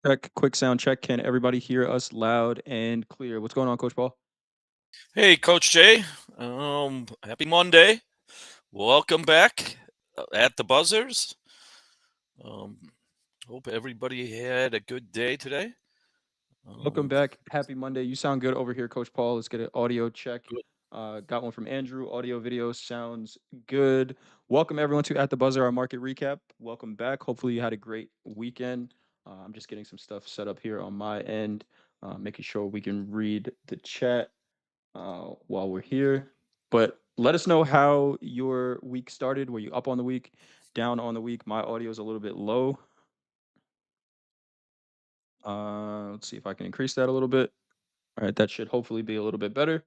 Check, quick sound check. Can everybody hear us loud and clear? What's going on, Coach Paul? Hey, Coach Jay. Happy Monday. Welcome back at the buzzers. Um, Hope everybody had a good day today. Welcome Um, back. Happy Monday. You sound good over here, Coach Paul. Let's get an audio check. good. Got one from Andrew. Audio, video sounds good. Welcome everyone to At the Buzzer, our market recap. Welcome back. Hopefully you had a great weekend. I'm just getting some stuff set up here on my end, making sure we can read the chat while we're here. But let us know how your week started. Were you up on the week, down on the week? My audio is a little bit low. Let's see if I can increase that a little bit. All right, that should hopefully be a little bit better.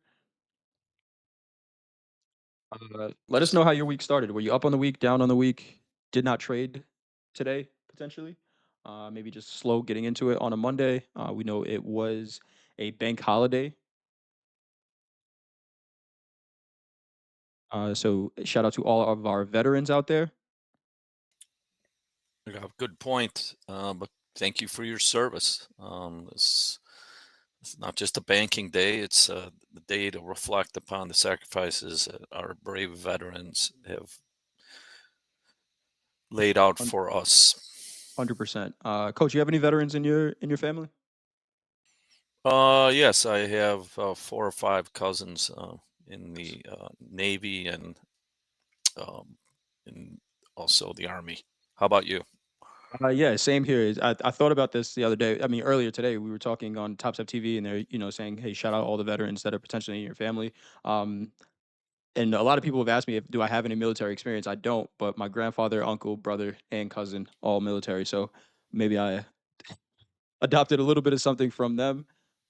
Let us know how your week started. Were you up on the week, down on the week? Did not trade today, potentially? Maybe just slow getting into it on a Monday. We know it was a bank holiday. So shout out to all of our veterans out there. Yeah, good point. But thank you for your service. It's not just a banking day, it's the day to reflect upon the sacrifices that our brave veterans have laid out Hun- for us. 100%. Coach, you have any veterans in your family? Yes, I have 4 or 5 cousins in the Navy um, and also the Army. How about you? Yeah, same here. I thought about this the other day. I mean, earlier today, we were talking on Topstep TV, and they're saying, "Hey, shout out all the veterans that are potentially in your family." Um, and a lot of people have asked me if do I have any military experience. I don't, but my grandfather, uncle, brother, and cousin all military. So maybe I adopted a little bit of something from them.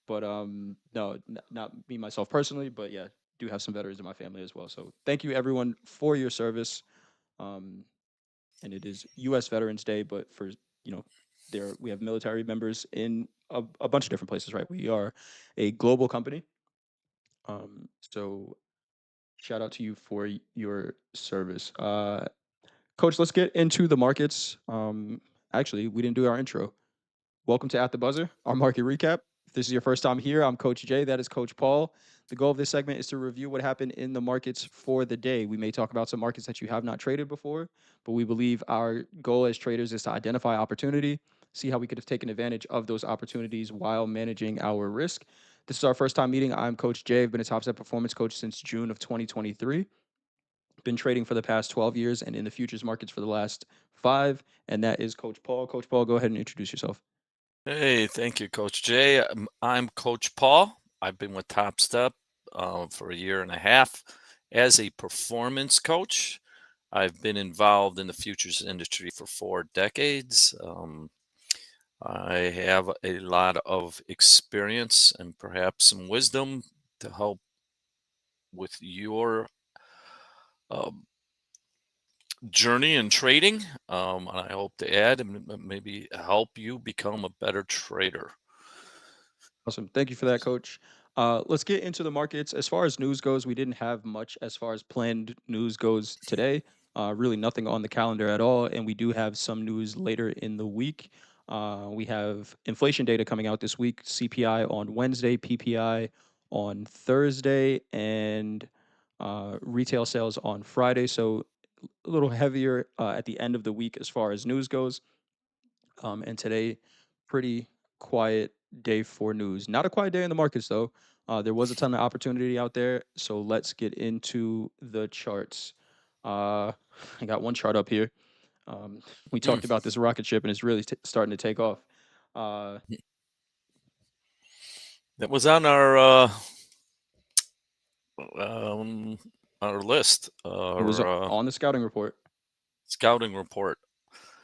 But no, not me myself personally. But yeah, do have some veterans in my family as well. So thank you everyone for your service. Um, and it is U.S. Veterans Day, but for there we have military members in a bunch of different places, right? We are a global company, so shout out to you for your service, Coach. Let's get into the markets. Actually, we didn't do our intro. Welcome to At the Buzzer, our market recap. If this is your first time here, I'm Coach Jay. That is Coach Paul. The goal of this segment is to review what happened in the markets for the day. We may talk about some markets that you have not traded before, but we believe our goal as traders is to identify opportunity, see how we could have taken advantage of those opportunities while managing our risk. This is our first time meeting. I'm Coach Jay. I've been a Topstep Performance Coach since June of 2023. Been trading for the past 12 years and in the futures markets for the last 5. And that is Coach Paul. Coach Paul, go ahead and introduce yourself. Hey, thank you, Coach Jay. I'm Coach Paul. I've been with Top Step for a year and a half as a performance coach. I've been involved in the futures industry for 4 decades. I have a lot of experience and perhaps some wisdom to help with your um, journey in trading. And I hope to add and maybe help you become a better trader. Awesome. Thank you for that, Coach. Let's get into the markets. As far as news goes, we didn't have much as far as planned news goes today. Really nothing on the calendar at all. And we do have some news later in the week. We have inflation data coming out this week, CPI on Wednesday, PPI on Thursday, and retail sales on Friday. So a little heavier at the end of the week as far as news goes. And today, pretty quiet day for news. Not a quiet day in the markets, though. There was a ton of opportunity out there. So let's get into the charts. Uh, I got one chart up here. We Mm. talked about this rocket ship, and it's really starting to take off. Uh, That was on um, our list, it was our on the scouting report. scouting report.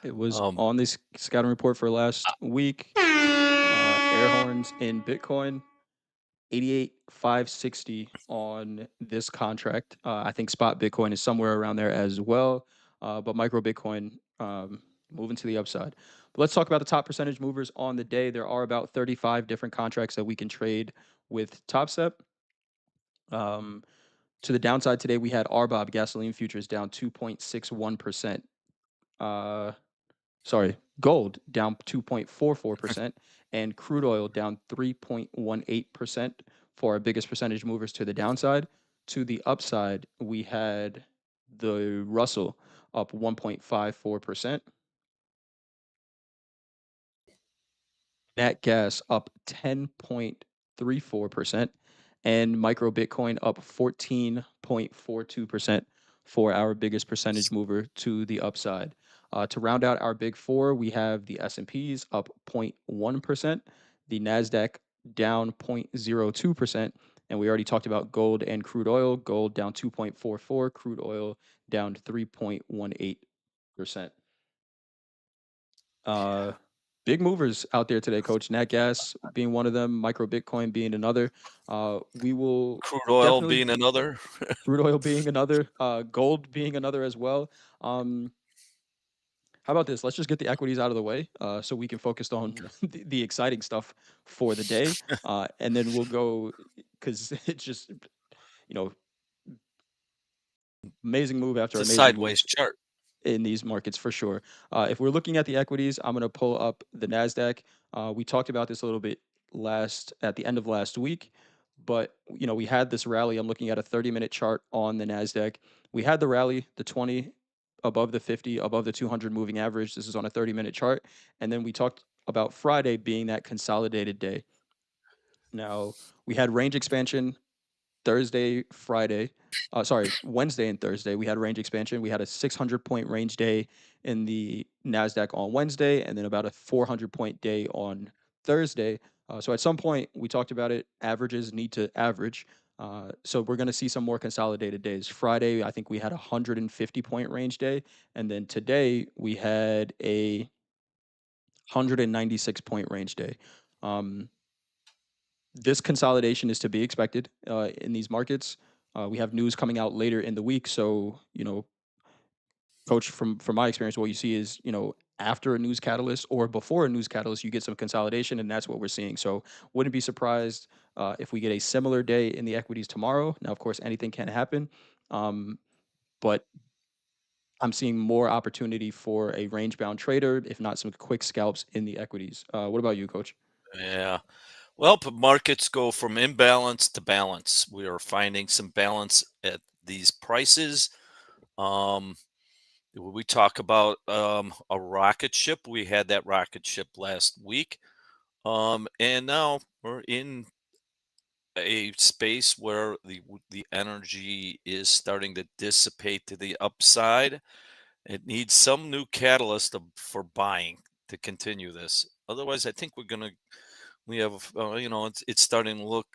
It was Um, on this scouting report for last week. Air horns in Bitcoin. 88,560 on this contract. I think spot Bitcoin is somewhere around there as well, but micro Bitcoin moving to the upside. But let's talk about the top percentage movers on the day. There are about 35 different contracts that we can trade with Topstep. Um, to the downside today, we had RBOB gasoline futures down 2.61%. Uh, sorry, Gold down 2.44%, and crude oil down 3.18% for our biggest percentage movers to the downside. To the upside, we had the Russell up 1.54%, nat gas up 10.34%, and micro Bitcoin up 14.42% for our biggest percentage mover to the upside. To round out our big four, we have the S&Ps up 0.1%, the Nasdaq down 0.02%, and we already talked about gold and crude oil. Gold down 2.44, crude oil down 3.18%. Uh, Big movers out there today, Coach. Nat gas being one of them, micro Bitcoin being another. We will Crude oil definitely being another. crude oil being another, gold being another as well. Um, how about this? Let's just get the equities out of the way, so we can focus on Okay. the exciting stuff for the day, and then we'll go because it's just you know amazing move It's after a amazing move sideways chart. in these markets for sure. If we're looking at the equities, I'm going to pull up the Nasdaq. We talked about this a little bit last at the end of last week, but we had this rally. I'm looking at a 30-minute chart on the Nasdaq. We had the rally, the 20 above the 50, above the 200 moving average. This is on a 30-minute chart, and then we talked about Friday being that consolidated day. Now we had range expansion Thursday, Friday, sorry, Wednesday and Thursday, we had range expansion. We had a 600-point range day in the Nasdaq on Wednesday, and then about a 400-point day on Thursday. So at some point, we talked about it. Averages need to average. So we're going to see some more consolidated days. Friday, I think we had a 150-point range day, and then today we had a 196-point range day. Um, this consolidation is to be expected in these markets. We have news coming out later in the week, so coach, from my experience, what you see is after a news catalyst or before a news catalyst, you get some consolidation, and that's what we're seeing. So wouldn't be surprised if we get a similar day in the equities tomorrow. Now, of course, anything can happen, but I'm seeing more opportunity for a range bound trader, if not some quick scalps in the equities. What about you, coach? Yeah. Well, markets go from imbalance to balance. We are finding some balance at these prices. Um, we talk about a rocket ship. We had that rocket ship last week. And now we're in a space where the energy is starting to dissipate to the upside. It needs some new catalyst for buying to continue this. Otherwise, I think we have it's starting to look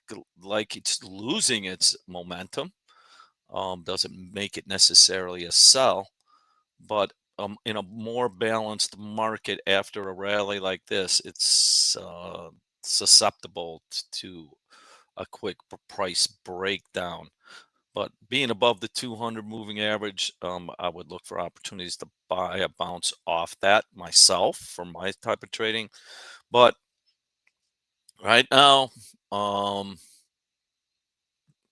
like it's losing its momentum. Doesn't make it necessarily a sell, but in a more balanced market after a rally like this, it's susceptible to a quick price breakdown. But being above the 200 moving average, I would look for opportunities to buy a bounce off that myself for my type of trading. But right now, um,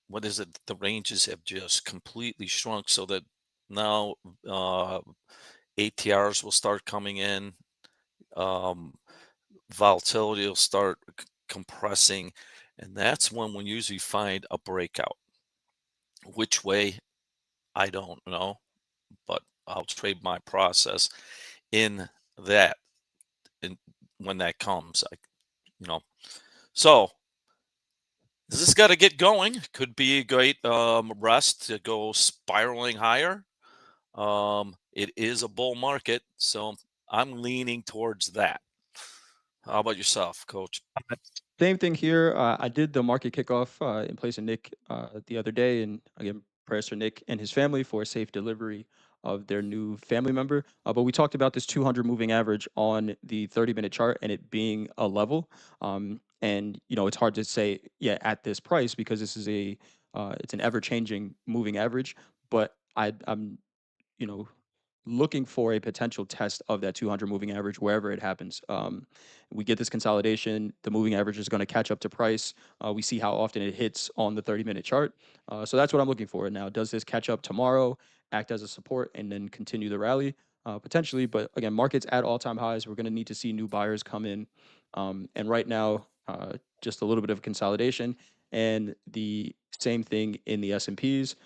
what is it? The ranges have just completely shrunk so that now ATRs will start coming in. Um, Volatility will start compressing. And that's when we usually find a breakout. Which way, I don't know, but I'll trade my process in that and when that comes. You know, so this has got to get going. Could be a great rest to go spiraling higher. It is a bull market, so I'm leaning towards that. How about yourself, Coach? Same thing here. I did the market kickoff in place of Nick the other day, and again, prayers for Nick and his family for a safe delivery of their new family member. But we talked about this 200 moving average on the 30-minute chart and it being a level. And it's hard to say, yeah, at this price because this is it's an ever-changing moving average. But I'm you know, looking for a potential test of that 200 moving average wherever it happens. We get this consolidation, the moving average is going to catch up to price. We see how often it hits on the 30-minute chart. So that's what I'm looking for. Now, does this catch up tomorrow, act as a support, and then continue the rally? potentially. But again, markets at all-time highs. We're going to need to see new buyers come in, and right now, just a little bit of consolidation, and the same thing in the S and Ps.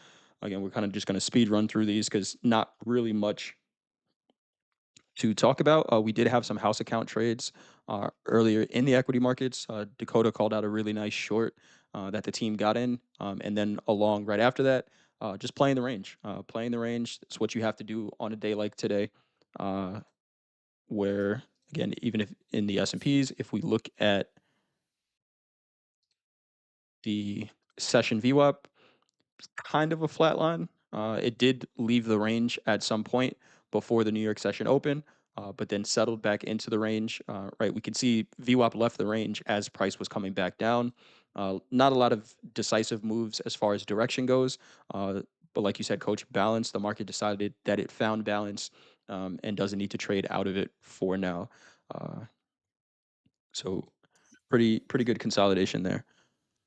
Again, we're kind of just going to speed run through these because not really much to talk about. We did have some house account trades earlier in the equity markets. Dakota called out a really nice short that the team got in, and then along right after that, just playing the range. Playing the range. It's what you have to do on a day like today, uh, where again, even if in the S and Ps, if we look at the session VWAP, kind of a flat line. It did leave the range at some point before the New York session open, but then settled back into the range. Right, we could see VWAP left the range as price was coming back down. Not a lot of decisive moves as far as direction goes, but like you said, Coach, balance. The market decided that it found balance and doesn't need to trade out of it for now. Uh, so pretty good consolidation there.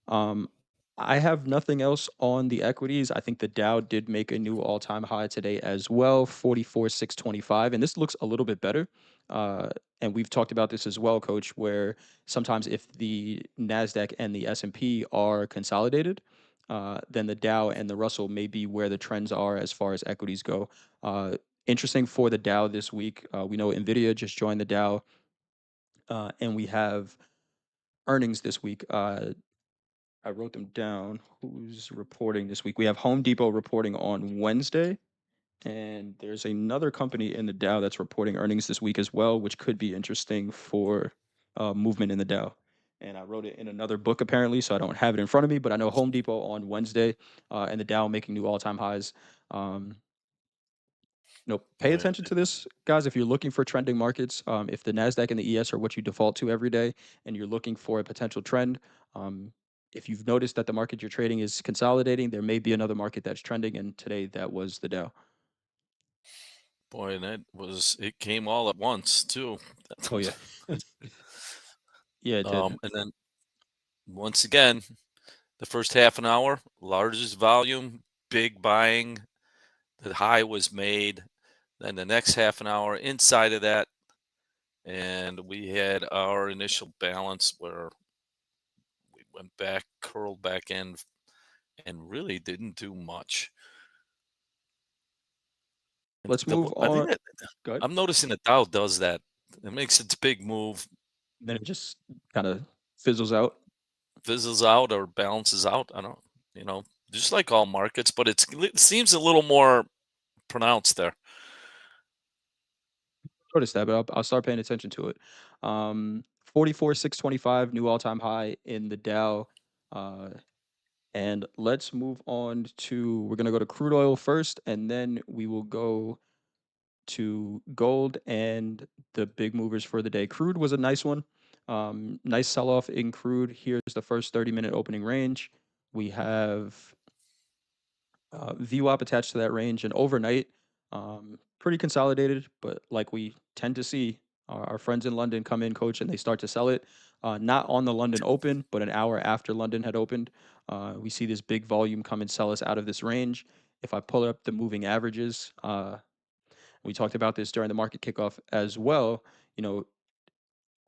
Um, I have nothing else on the equities. I think the Dow did make a new all-time high today as well, 44,625, and this looks a little bit better. Uh, and we've talked about this as well, Coach, where sometimes if the Nasdaq and the S&P are consolidated, then the Dow and the Russell may be where the trends are as far as equities go. Interesting for the Dow this week. We know Nvidia just joined the Dow, and we have earnings this week. I wrote them down. Who's reporting this week? We have Home Depot reporting on Wednesday, and there's another company in the Dow that's reporting earnings this week as well, which could be interesting for movement in the Dow. And I wrote it in another book apparently, so I don't have it in front of me, but I know Home Depot on Wednesday and the Dow making new all-time highs. Um, Pay Boy, attention to this, guys. If you're looking for trending markets, if the Nasdaq and the ES are what you default to every day, and you're looking for a potential trend, um, if you've noticed that the market you're trading is consolidating, there may be another market that's trending, and today that was the Dow. boy, and it came all at once too. Oh yeah, yeah, it did. And then once again, the first half an hour, largest volume, big buying. The high was made. Then the next half an hour inside of that, and we had our initial balance where we went back, curled back in, and really didn't do much. And Let's move I think on. that Good. I'm noticing the Dow does that. It makes its big move, Then it just kind of fizzles out. fizzles out or balances out. I don't, you know, just like all markets, but it seems a little more pronounced there. Notice that, but I'll start paying attention to it. 44,625, new all-time high in the Dow. Uh, And let's move on to we're gonna go to crude oil first, and then we will go to gold and the big movers for the day. Crude was a nice one. Nice sell-off in crude. Here's the first 30-minute opening range. We have VWAP attached to that range, and overnight, pretty consolidated, but like we tend to see, our friends in London come in, coach, and they start to sell it. Not on the London Open, but an hour after London had opened. We see this big volume come and sell us out of this range. If I pull up the moving averages, we talked about this during the market kickoff as well. You know,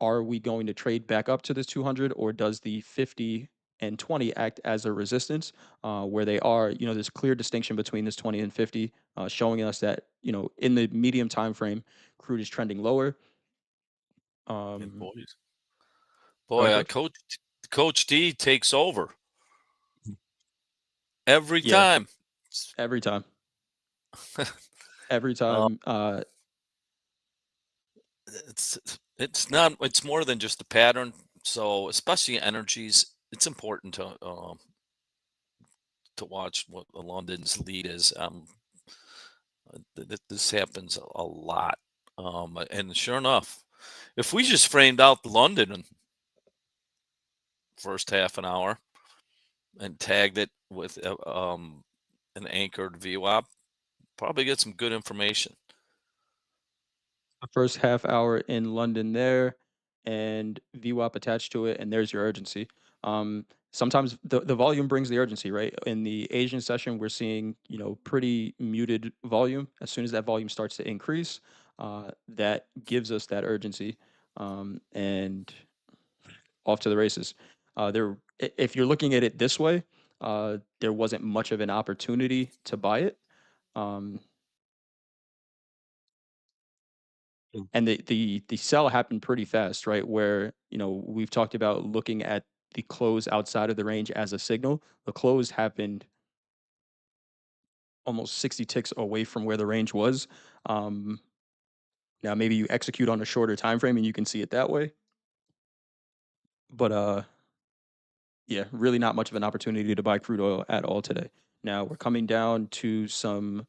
are we going to trade back up to this 200, or does the 50 and 20 act as a resistance where they are, this clear distinction between this 20 and 50, showing us that, in the medium time frame, crude is trending lower. And Um, Go boy, ahead, coach. Coach D takes over every Yeah, time. every time. Every Uh, time. it's more than just a pattern. So especially energies, it's important to watch what the London's lead is. This happens a lot, and sure enough, if we just framed out the London in first half an hour and tagged it with an anchored VWAP, probably get some good information. The first half hour in London there, and VWAP attached to it, and there's your urgency. Um, sometimes the volume brings the urgency, right? In the Asian session, we're seeing, pretty muted volume. As soon as that volume starts to increase, that gives us that urgency, and off to the races. If you're looking at it this way, there wasn't much of an opportunity to buy it. Um, Mm. and the sell happened pretty fast, right? Where, we've talked about looking at the close outside of the range as a signal. The close happened almost 60 ticks away from where the range was. Um, Now maybe you execute on a shorter time frame and you can see it that way, but yeah, really not much of an opportunity to buy crude oil at all today. Now we're coming down to some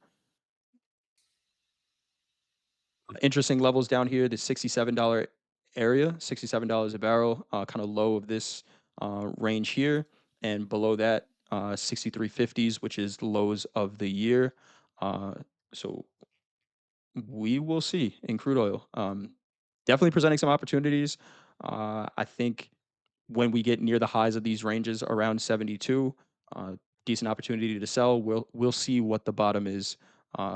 interesting levels down here. The $67 area, $67 a barrel, kind of low of this range here, and below that, 63.50s, which is the lows of the year. Uh, so we will see in crude oil. Definitely presenting some opportunities. I think when we get near the highs of these ranges around 72, decent opportunity to sell. We'll see what the bottom is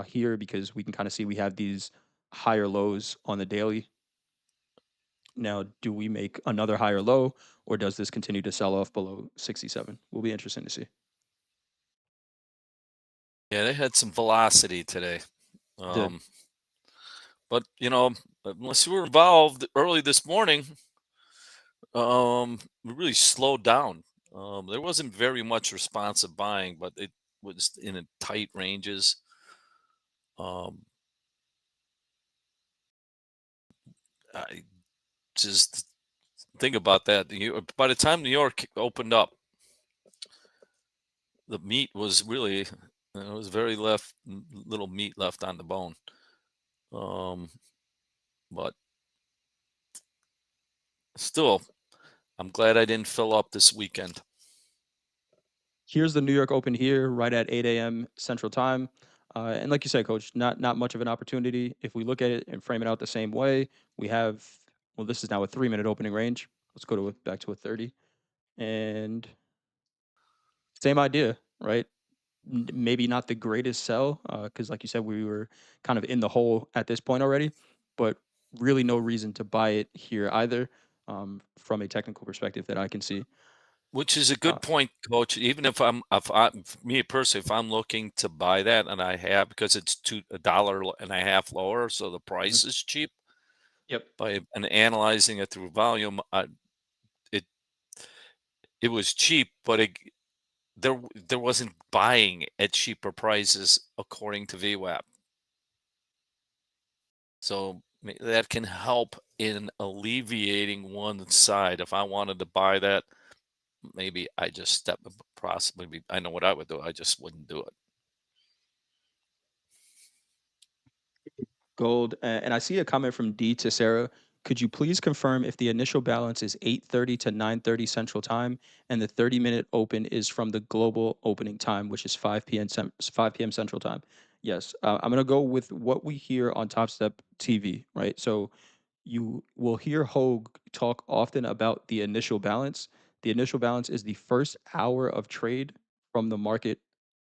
here, because we can kind of see we have these higher lows on the daily. Now, do we make another higher low, or does this continue to sell off below 67? Will be interesting to see. Yeah, they had some velocity today. Did. Um, but unless you were involved early this morning, we really slowed down. There wasn't very much responsive buying, but it was in a tight ranges. Um, I just think about that. By the time New York opened up, the meat was really there was very little meat left on the bone. Um, but still, I'm glad I didn't fill up this weekend. Here's the New York Open here, right at 8 a.m. Central Time. And like you said, Coach, not much of an opportunity. If we look at it and frame it out the same way, we have, well, this is now a 3 minute opening range. Let's go to back to a 30, and same idea, right? Maybe not the greatest sell, because like you said, we were kind of in the hole at this point already, but really no reason to buy it here either, from a technical perspective that I can see. Which is a Uh, good point, coach. Even if me personally, if I'm looking to buy that and I have because it's a dollar and a half lower, so the mhm. price is cheap. Yep. By and analyzing it through volume, it it was cheap, but there wasn't buying at cheaper prices according to VWAP. So that can help in alleviating one side. If I wanted to buy that, maybe I just possibly I know what I would do. I just wouldn't do it. Gold. And I see a comment from D to Sarah. Could you please confirm if the initial balance is 8:30 to 9:30 Central Time, and the 30-minute open is from the global opening time, which is 5 p.m. 5 p.m. Central Time? Yes. I'm gonna go with what we hear on Top Step TV, right? So you will hear Hogue talk often about the initial balance. The initial balance is the first hour of trade from the market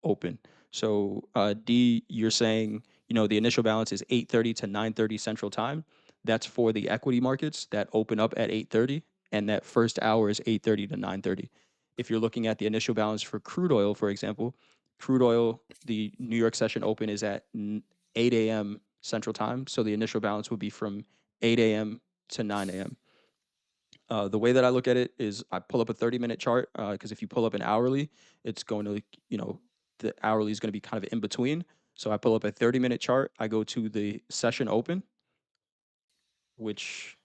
open. So, D, you're saying, the initial balance is 8:30 to 9:30 Central Time. That's for the equity markets that open up at 8:30, and that first hour is 8:30 to 9:30. If you're looking at the initial balance for crude oil, for example, crude oil, the New York session open is at 8 a.m. Central Time. So the initial balance would be from 8 a.m. to 9 a.m. The way that I look at it is I pull up a 30-minute chart, because if you pull up an hourly, it's going to, the hourly is going to be kind of in between. So I pull up a 30-minute chart. I go to the session open, which,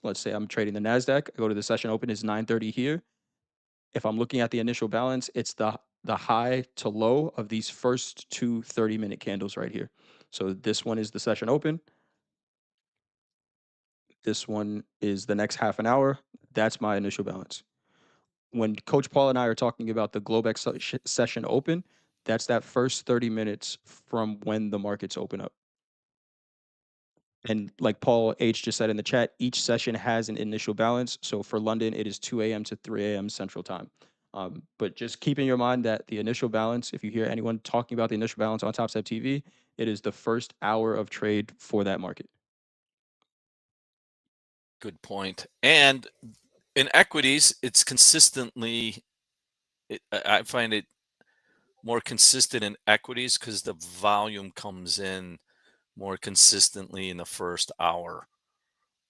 let's say I'm trading the NASDAQ. I go to the session open is 9:30 here. If I'm looking at the initial balance, it's the high to low of these first two 30-minute candles right here. So this one is the session open. This one is the next half an hour. That's my initial balance. When Coach Paul and I are talking about the Globex session open, that's that first 30 minutes from when the markets open up. And like Paul H just said in the chat, each session has an initial balance. So for London, it is 2 a.m. to 3 a.m. Central Time. But just keep in your mind that the initial balance, if you hear anyone talking about the initial balance on TopStep TV, it is the first hour of trade for that market. Good point. And in equities, it's consistently, I find it more consistent in equities because the volume comes in more consistently in the first hour.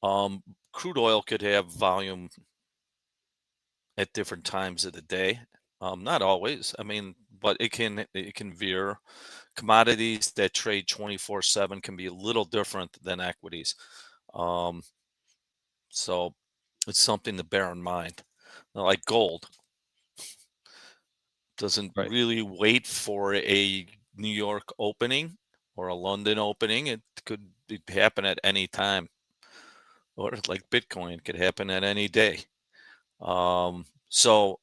Um, Crude oil could have volume at different times of the day. Not always. I mean, but it can veer. Commodities that trade 24/7 can be a little different than equities. Um, so it's something to bear in mind. Now, like gold doesn't Right. really wait for a New York opening or a London opening. It could happen at any time, or like Bitcoin could happen at any day. So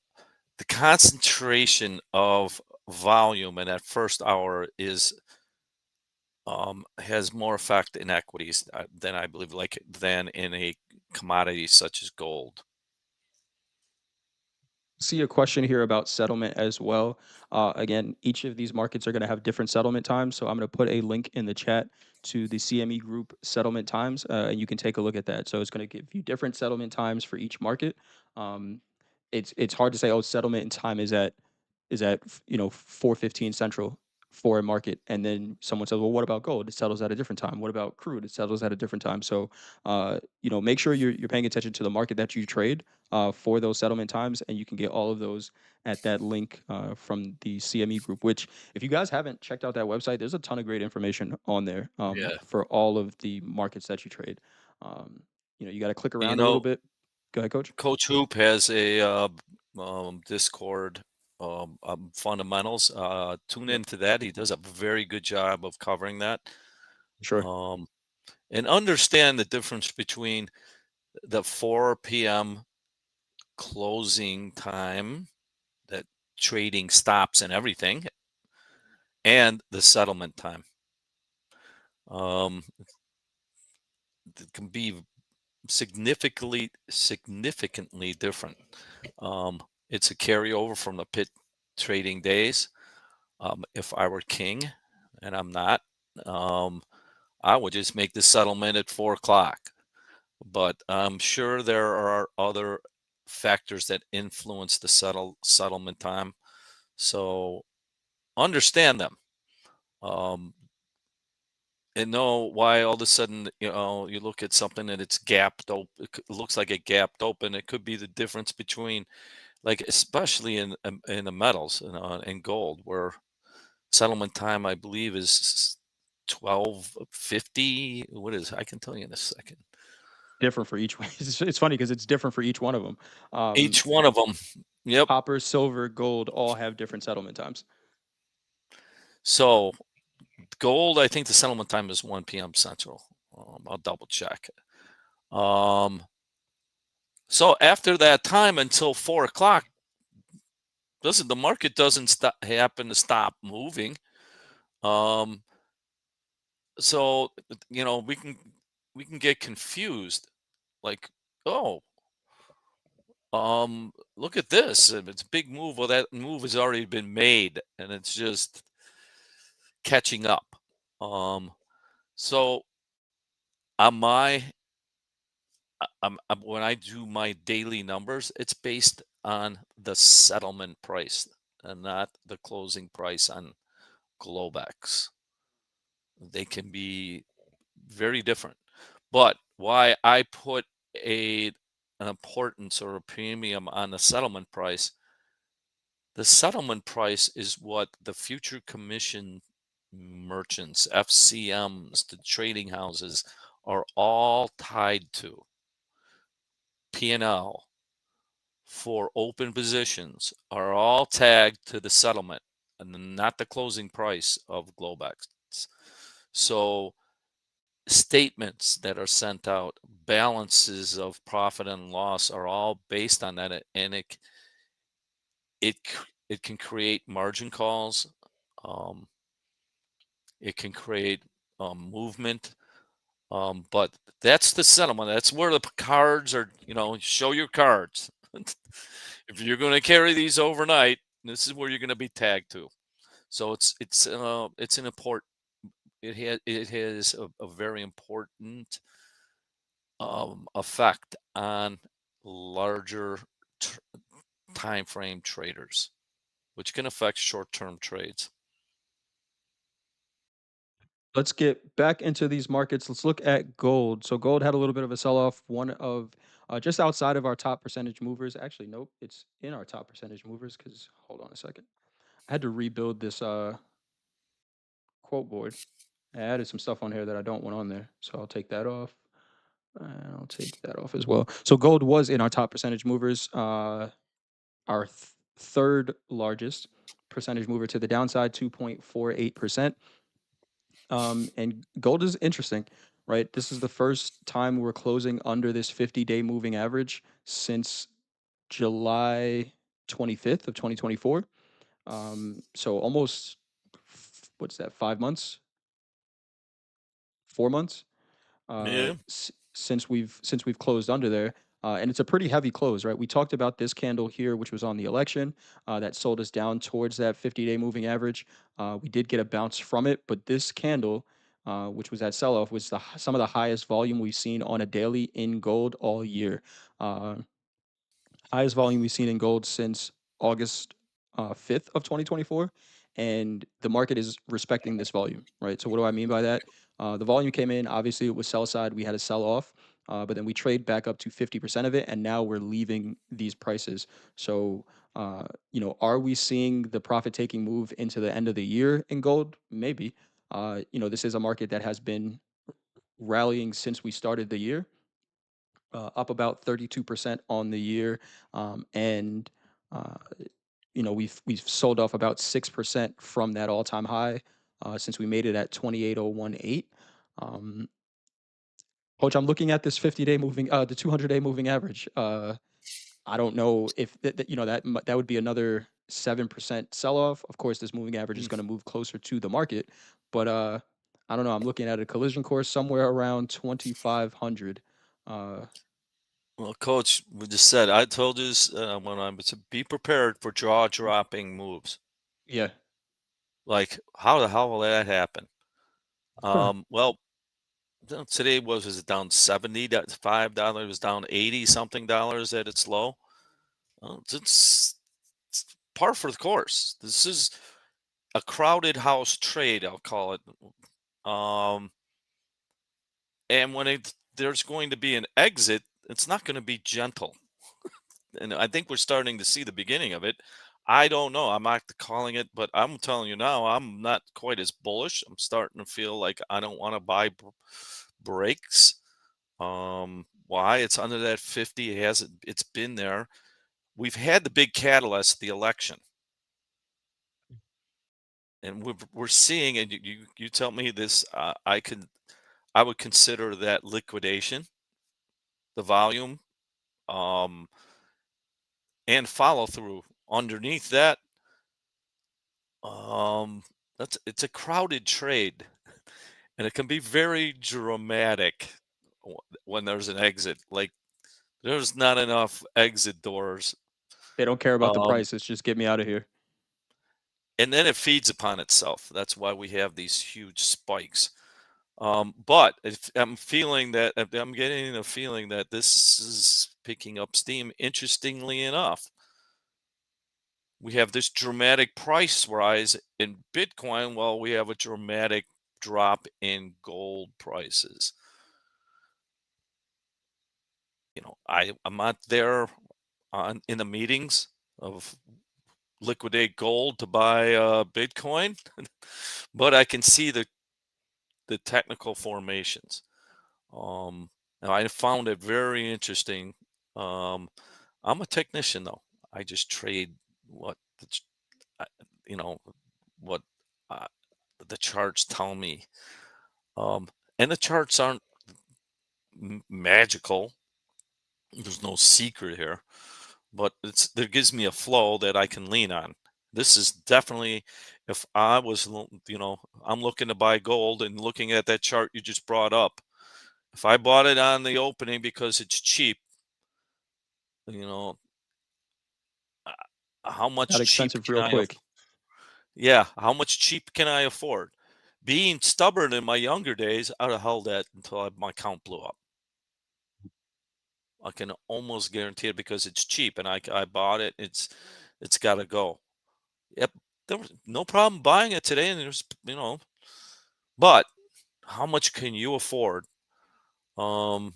the concentration of volume in that first hour is has more effect in equities than I believe, like than in a commodity such as gold. See a question here about settlement as well. Again, each of these markets are going to have different settlement times. So I'm going to put a link in the chat to the CME Group settlement times, and you can take a look at that. So it's going to give you different settlement times for each market. Um, it's hard to say, oh, settlement time is at 4:15 Central for a market, and then someone says, well, what about gold? It settles at a different time. What about crude? It settles at a different time. So make sure you're paying attention to the market that you trade for those settlement times, and you can get all of those at that link from the CME Group. Which, if you guys haven't checked out that website, there's a ton of great information on there Yeah. for all of the markets that you trade. You got to click You around a little know, bit. Go ahead, Coach. Coach Hoop has a Discord fundamentals. Tune Yep, into that. He does a very good job of covering that. sure. Um, and understand the difference between the 4 p.m. closing time that trading stops and everything, and the settlement time. Um, it can be significantly different. It's a carryover from the pit trading days. If I were king, and I'm not, um, I would just make the settlement at 4 o'clock. But I'm sure there are other factors that influence the settlement time. So understand them. Um, and know why all of a sudden, you look at something and it's gapped open. It looks like it gapped open. It could be the difference between, like, especially in the metals and gold, where settlement time, I believe, is 12:50. What is? I can tell you in a second. Different for each one. It's funny because it's different for each one of them. Each one of them. Yep. Copper, silver, gold all have different settlement times. So gold, I think the settlement time is 1 p.m. Central. I'll double check. Um, so after that time until 4 o'clock, listen, the market doesn't happen to stop moving. Um, so we can get confused, like, oh, look at this. It's a big move. Well, that move has already been made, and it's just catching up. Um, so on when I do my daily numbers, it's based on the settlement price and not the closing price on Globex. They can be very different. But why I put a an importance or a premium on the settlement price, the settlement price is what the future commission merchants, FCMs, the trading houses are all tied to. P&L for open positions are all tagged to the settlement and not the closing price of Globex. So statements that are sent out, balances of profit and loss are all based on that, and it can create margin calls. Um, it can create movement, but that's the settlement. That's where the cards are. Show your cards. If you're going to carry these overnight, this is where you're going to be tagged to. So it's an important. It has a very important effect on larger tr- time frame traders, which can affect short term trades. Let's get back into these markets. Let's look at gold. So gold had a little bit of a sell-off, one of just outside of our top percentage movers. Actually, nope, it's in our top percentage movers because hold on a second. I had to rebuild this quote board. I added some stuff on here that I don't want on there. So I'll take that off. And I'll take that off as well. So gold was in our top percentage movers, our third largest percentage mover to the downside, 2.48%. And gold is interesting, right? This is the first time we're closing under this 50-day moving average since July 25th of 2024. So almost, what's that, 5 months, 4 months? Yeah. Since we've closed under there, and it's a pretty heavy close, right? We talked about this candle here, which was on the election, that sold us down towards that 50-day moving average. We did get a bounce from it, but this candle, which was that sell-off, was some of the highest volume we've seen on a daily in gold all year. Uh, Highest volume we've seen in gold since August 5th of 2024. And the market is respecting this volume, right? So what do I mean by that? The volume came in, obviously it was sell side, we had a sell off, but then we trade back up to 50% of it, and now we're leaving these prices. So, are we seeing the profit taking move into the end of the year in gold? Maybe. This is a market that has been rallying since we started the year, up about 32% on the year, and uh, we've sold off about 6% from that all-time high since we made it at 28018. Um, Coach, I'm looking at this 50-day moving, the 200-day moving average. I don't know if that would be another 7% sell-off. Of course, this moving average is Mm. going to move closer to the market, but I don't know. I'm looking at a collision course somewhere around 2,500. Uh, Well, Coach, we just said I told you this, when I was to be prepared for jaw dropping moves. yeah. Like, how the hell will that happen? Well, today was it down 70? That's $5. It was down 80 something dollars at its low. It's par for the course. This is a crowded house trade, I'll call it. Um, and there's going to be an exit, it's not going to be gentle. And I think we're starting to see the beginning of it. I don't know. I'm not calling it, but I'm telling you now, I'm not quite as bullish. I'm starting to feel like I don't want to buy breaks. Why? It's under that 50. It hasn't. It's been there. We've had the big catalyst, the election, and we're seeing. And you tell me this. I would consider that liquidation, the volume, um, and follow through. Underneath that, Um, it's a crowded trade, and it can be very dramatic when there's an exit. Like there's not enough exit doors, They don't care about the um, price, it's just get me out of here. and then it feeds upon itself. That's why we have these huge spikes. But if I'm feeling that I'm getting a feeling that this is picking up steam. Interestingly enough, we have this dramatic price rise in Bitcoin while we have a dramatic drop in gold prices. I'm not there in the meetings of liquidate gold to buy Bitcoin, but I can see the technical formations. Um, and I found it very interesting. Um, I'm a technician though. I just trade what the, ch- I- you know what uh, the charts tell me. Um, and the charts aren't magical. There's no secret here, but it gives me a flow that I can lean on. This is definitely, if I was, I'm looking to buy gold and looking at that chart you just brought up. If I bought it on the opening because it's cheap, you know, How Got much cheap expensive can real I quick. yeah, how much cheap can I afford? Being stubborn in my younger days, I'd have held that until my account blew up. I can almost guarantee it because it's cheap and I bought it. It's got to go. Yep, there was no problem buying it today, and there's but how much can you afford? Um,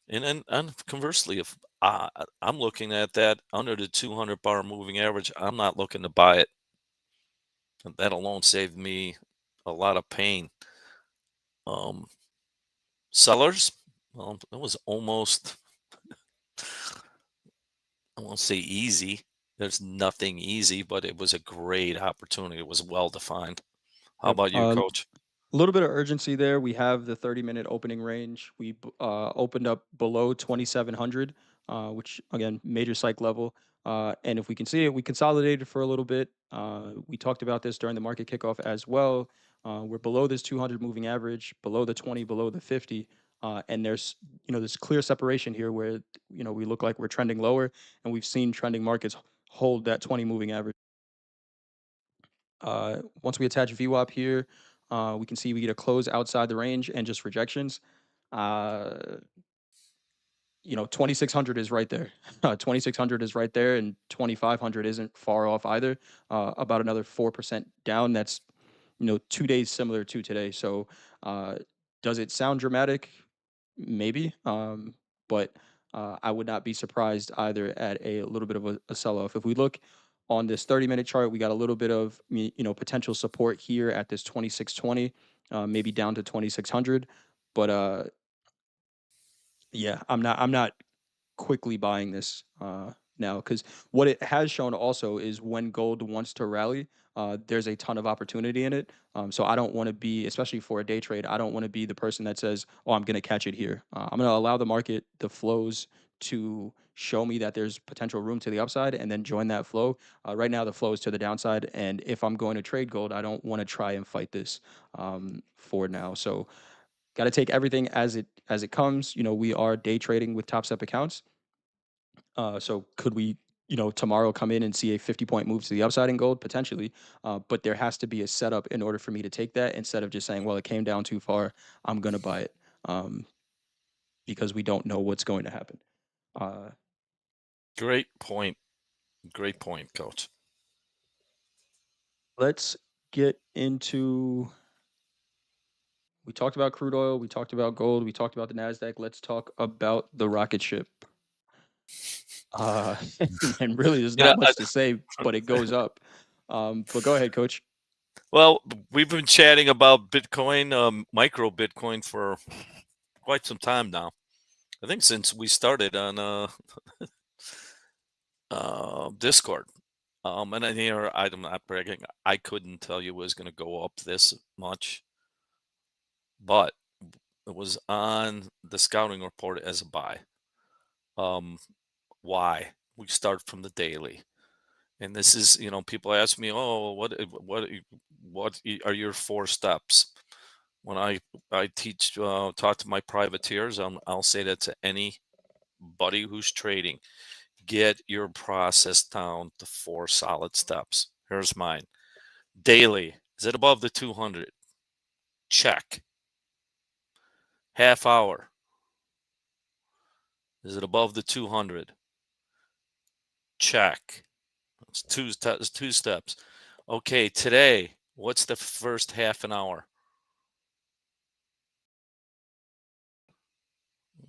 and conversely, if I'm looking at that under the 200 bar moving average, I'm not looking to buy it. And that alone saved me a lot of pain. Um, Sellers, well, it was almost, I won't say easy. There's nothing easy, but it was a great opportunity. It was well defined. How Yep. about you, coach? A little bit of urgency there. We have the 30-minute opening range. Opened up below 2,700, which again, major psych level. And if we can see it, we consolidated for a little bit. We talked about this during the market kickoff as well. We're below this 200 moving average, below the 20, below the 50. And there's, this clear separation here where, we look like we're trending lower, and we've seen trending markets hold that 20 moving average. Once we attach VWAP here, we can see we get a close outside the range and just rejections. Uh, 2,600 is right there. 2,600 is right there, and 2,500 isn't far off either. About another 4% down. That's 2 days similar to today. So, uh, does it sound dramatic? Maybe, but I would not be surprised either at a little bit of a sell-off. If we look on this 30-minute chart, we got a little bit of potential support here at this 2620, maybe down to 2600. But yeah, I'm not quickly buying this now, because what it has shown also is when gold wants to rally, there's a ton of opportunity in it. So I don't want to be, especially for a day trade, I don't want to be the person that says, "Oh, I'm going to catch it here." I'm going to allow the market, the flows, to show me that there's potential room to the upside, and then join that flow. Right now, the flow is to the downside, and if I'm going to trade gold, I don't want to try and fight this for now. So got to take everything as it comes. We are day trading with top step accounts. So could we, tomorrow come in and see a 50-point move to the upside in gold? Potentially. But there has to be a setup in order for me to take that, instead of just saying, well, it came down too far, I'm going to buy it, um, because we don't know what's going to happen. Uh, Great point. Great point, coach. let's get into, we talked about crude oil, we talked about gold, we talked about the NASDAQ. Let's talk about the rocket ship. Uh, and really, there's You know, not much to say, but it goes up. But go ahead, coach. well, we've been chatting about Bitcoin, micro Bitcoin, for quite some time now. I think since we started on Discord. And then here, I'm not bragging. I couldn't tell you it was going to go up this much, but it was on the scouting report as a buy. Um, why? We start from the daily, and this is, people ask me, "Oh, what are your 4 steps?" When I teach, talk to my privateers, I'll say that to anybody who's trading. Get your process down to 4 solid steps. Here's mine. Daily. Is it above the 200? Check. Half hour. Is it above the 200? Check. It's two steps. Okay, today, what's the first half an hour?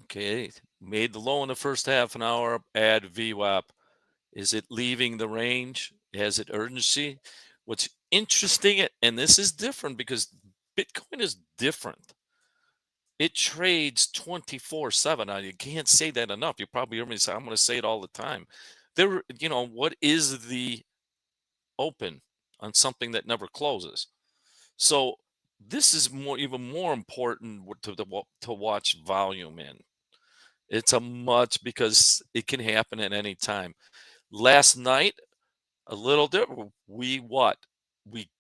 Okay, made the low in the first half an hour, add VWAP. Is it leaving the range? Has it urgency? What's interesting, and this is different because Bitcoin is different. It trades 24/7. Now, you can't say that enough. You probably hear me say, I'm going to say it all the time. What is the open on something that never closes? So this is even more important to watch volume in. It's a much, because it can happen at any time. Last night, a little different. We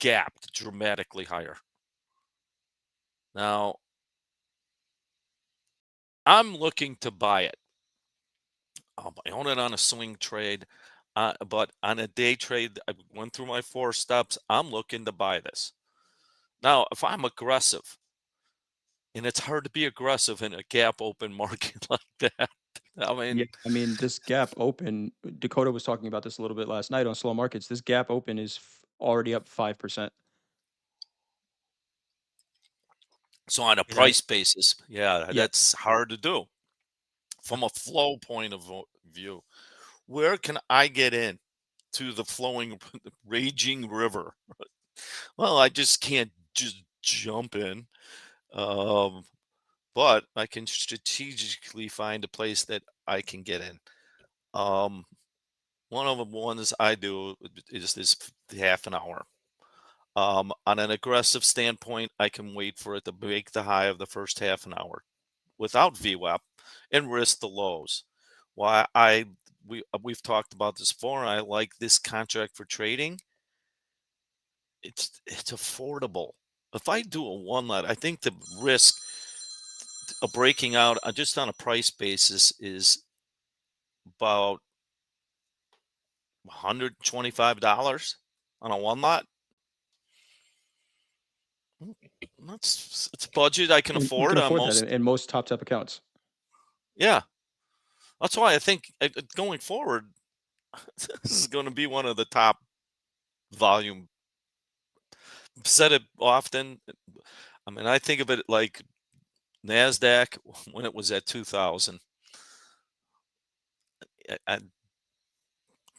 gapped dramatically higher. Now, I'm looking to buy it. I own it on a swing trade. but on a day trade, I went through my 4 steps. I'm looking to buy this. Now, if I'm aggressive, and it's hard to be aggressive in a gap open market like that. I Yeah, mean, I mean, this gap open, Dakota was talking about this a little bit last night on slow markets. This gap open is already up 5%. so on a And I, price basis, yeah, yeah, that's hard to do yeah, from a flow point of view. Where can I get in to the flowing, raging river? Well, I just can't just jump in. Um, but I can strategically find a place that I can get in. Um, one of the ones I do is this half an hour. On an aggressive standpoint, I can wait for it to break the high of the first half an hour without VWAP and risk the lows. Why we've talked about this before. I like this contract for trading. It's affordable. If I do a one lot, I think the risk of breaking out just on a price basis is about $125 on a one lot. Mm, That's it's a budget I can and you can afford on afford that most. in most top tip accounts. Yeah, that's why I think going forward, this is going to be one of the top volume. Said it often. I mean, I think of it like Nasdaq when it was at 2000. I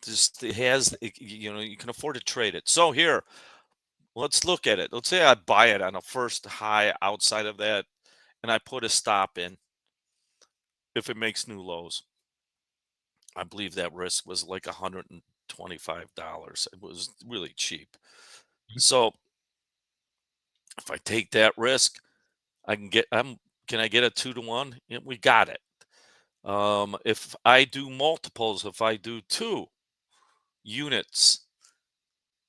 just it has you can afford to trade it. So here, let's look at it. Let's say I buy it on a first high outside of that, and I put a stop in if it makes new lows. I believe that risk was like $125. It was really cheap. So if I take that risk, I can get I'm can I get a 2 to 1? Yeah, we got it. If I do multiples, if I do 2 units,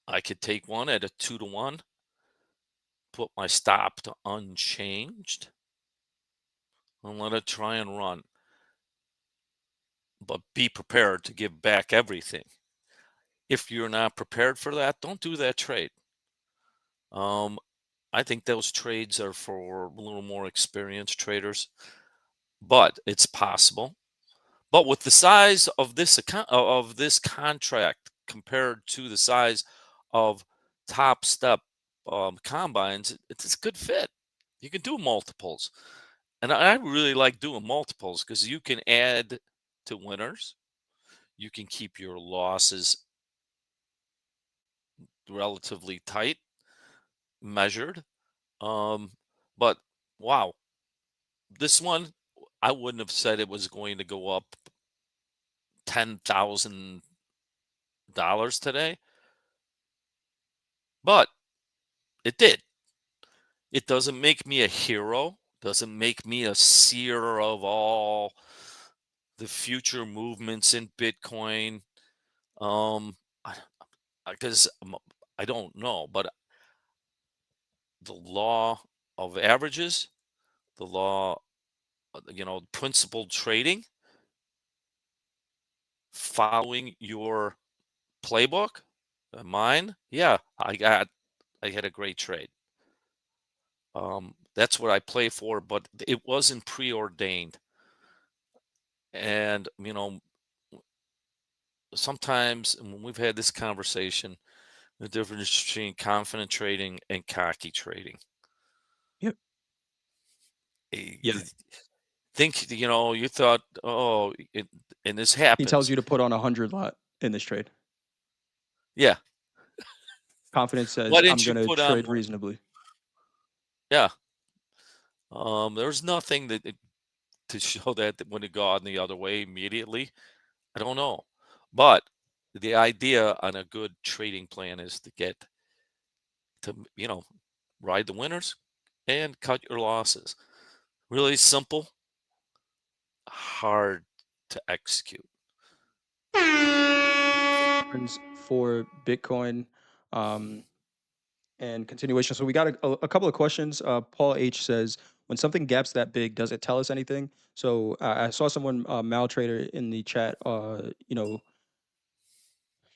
I could take one at a 2 to 1, put my stop to unchanged, and let it try and run. But be prepared to give back everything. If you're not prepared for that, don't do that trade. Um, I think those trades are for a little more experienced traders, but it's possible. But with the size of this account of this contract compared to the size of top step combines, it's a good fit. You can do multiples, and I really like doing multiples because you can add to winners. You can keep your losses relatively tight, measured. Um, but wow, this one I wouldn't have said it was going to go up $10,000 today, but it did. It doesn't make me a hero, doesn't make me a seer of all the future movements in Bitcoin. Um, because I don't know, but the law of averages, the law, principled trading, following your playbook, mine, yeah, I had a great trade. That's what I play for, but it wasn't preordained. And sometimes and when we've had this conversation, the difference between confident trading and cocky trading. Yep. Yeah. Think you thought, oh, and this He tells happens. you to put on 100 lot in this trade. Yeah. Confidence Why says, I'm didn't you going to put on trade more? reasonably. Yeah. There's nothing to show that would have gone the other way immediately. I don't know. But the idea on a good trading plan is to get to, ride the winners and cut your losses. Really simple, hard to execute. Concerns for Bitcoin um, and continuation. So we got a couple of questions. Paul H says, when something gaps that big, does it tell us anything? So I saw someone, Maltrader, in the chat,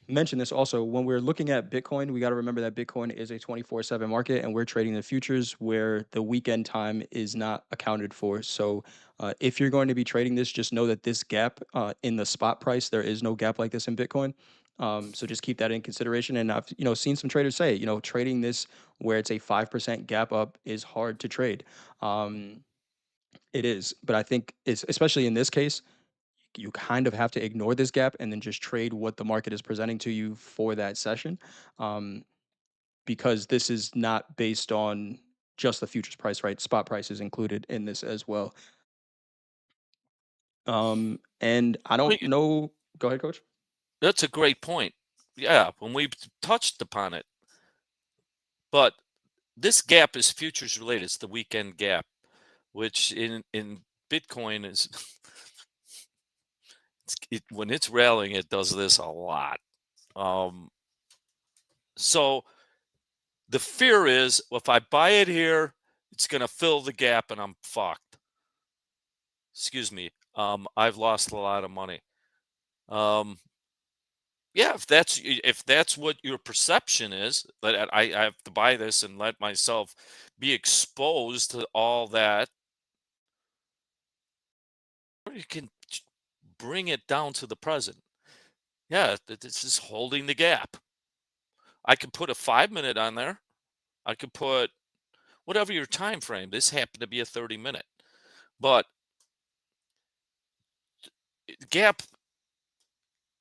mention this also when we're looking at Bitcoin, we got to remember that Bitcoin is a 24/7 market and we're trading the futures where the weekend time is not accounted for. So, if you're going to be trading this, just know that this gap in the spot price, there is no gap like this in Bitcoin. So just keep that in consideration. And I've seen some traders say trading this where it's a 5% gap up is hard to trade. Um, it is, but I think it's especially in this case you kind of have to ignore this gap and then just trade what the market is presenting to you for that session, um, because this is not based on just the futures price, right? Spot price is included in this as well. And I Well, don't know. Go ahead, coach. that's a great point. Yeah, when we touched upon it, but this gap is futures related. It's the weekend gap, which in Bitcoin is when it's rallying, it does this a lot. Um, so the fear is, well, if I buy it here, it's going to fill the gap, and I'm fucked. Excuse me. I've lost a lot of money. Um, yeah, if that's what your perception is, that I have to buy this and let myself be exposed to all that, or you can bring it down to the present. Yeah, this is holding the gap. I could put a 5 minute on there. I could put whatever your time frame. This happened to be a 30 minute, but gap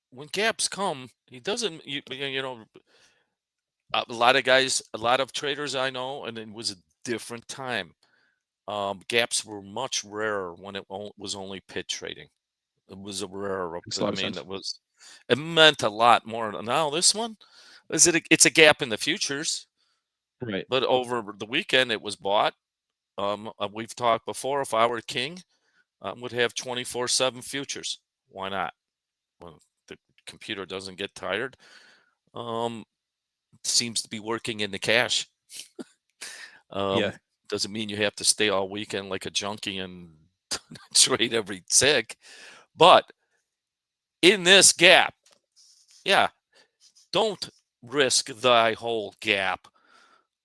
when gaps come, he doesn't. A lot of guys, a lot of traders I know, and it was a different time. Gaps were much rarer when was only pit trading. It was a rare. Makes a I lot of mean, sense. it meant a lot more. Now this one it's a gap in the futures, Right. but over the weekend it was bought. We've talked before. If I were king, I would have 24/7 futures. Why not? Well, the computer doesn't get tired. Um, Seems to be working in the cash. Yeah. Um, doesn't mean you have to stay all weekend like a junkie and trade every tick. But in this gap, yeah, don't risk thy whole gap.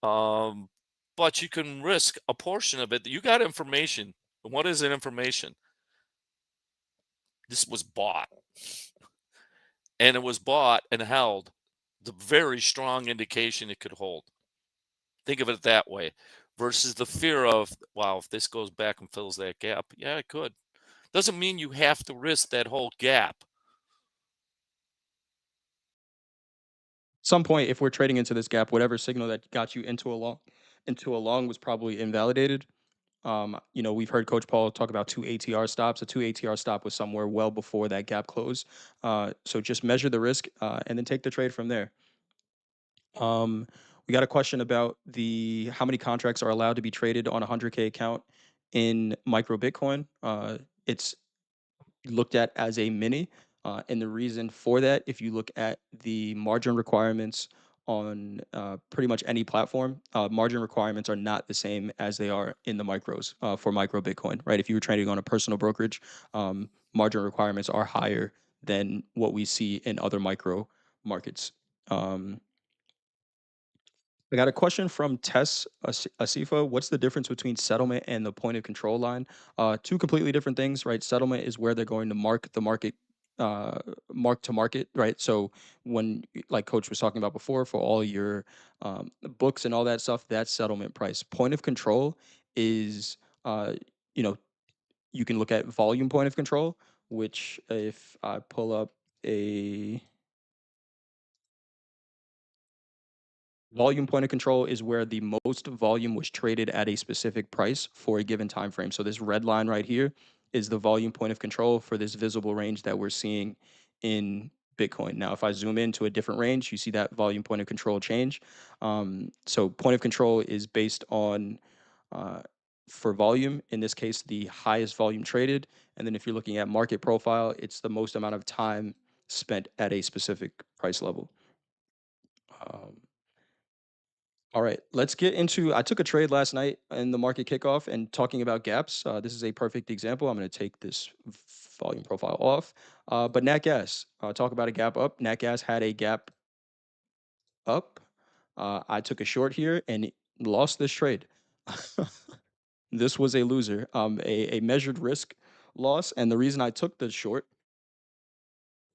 Um, but you can risk a portion of it. You got information. What is it information? This was bought, and it was bought and held. The very strong indication it could hold. Think of it that way versus the fear of, wow, if this goes back and fills that gap, yeah, it could. Doesn't mean you have to risk that whole gap. Some point, if we're trading into this gap, whatever signal that got you into a long was probably invalidated. We've heard Coach Paul talk about two ATR stops. A two ATR stop was somewhere well before that gap close. So just measure the risk and then take the trade from there. Um, we got a question about the how many contracts are allowed to be traded on a 100K account in micro Bitcoin. It's looked at as a mini. And the reason for that, if you look at the margin requirements on pretty much any platform, margin requirements are not the same as they are in the micros for micro Bitcoin, right? If you were trading on a personal brokerage, margin requirements are higher than what we see in other micro markets. Um, I got a question from Tess Asifa. What's the difference between settlement and the point of control line? Two completely different things, right? Settlement is where they're going to mark the market, uh, mark to market, right? So when, like Coach was talking about before, for all your books and all that stuff, that's settlement price. Point of control is, you know, you can look at volume point of control, which if I pull up a volume point of control is where the most volume was traded at a specific price for a given time frame. So this red line right here is the volume point of control for this visible range that we're seeing in Bitcoin. Now, if I zoom into a different range, you see that volume point of control change. So point of control is based on uh, for volume, in this case, the highest volume traded. And then if you're looking at market profile, it's the most amount of time spent at a specific price level. Um, All right, let's get into. I took a trade last night in the market kickoff and talking about gaps. This is a perfect example. I'm going to take this volume profile off. But Nat Gas, talk about a gap up. Nat Gas had a gap up. I took a short here and lost this trade. This was a loser, a measured risk loss. And the reason I took the short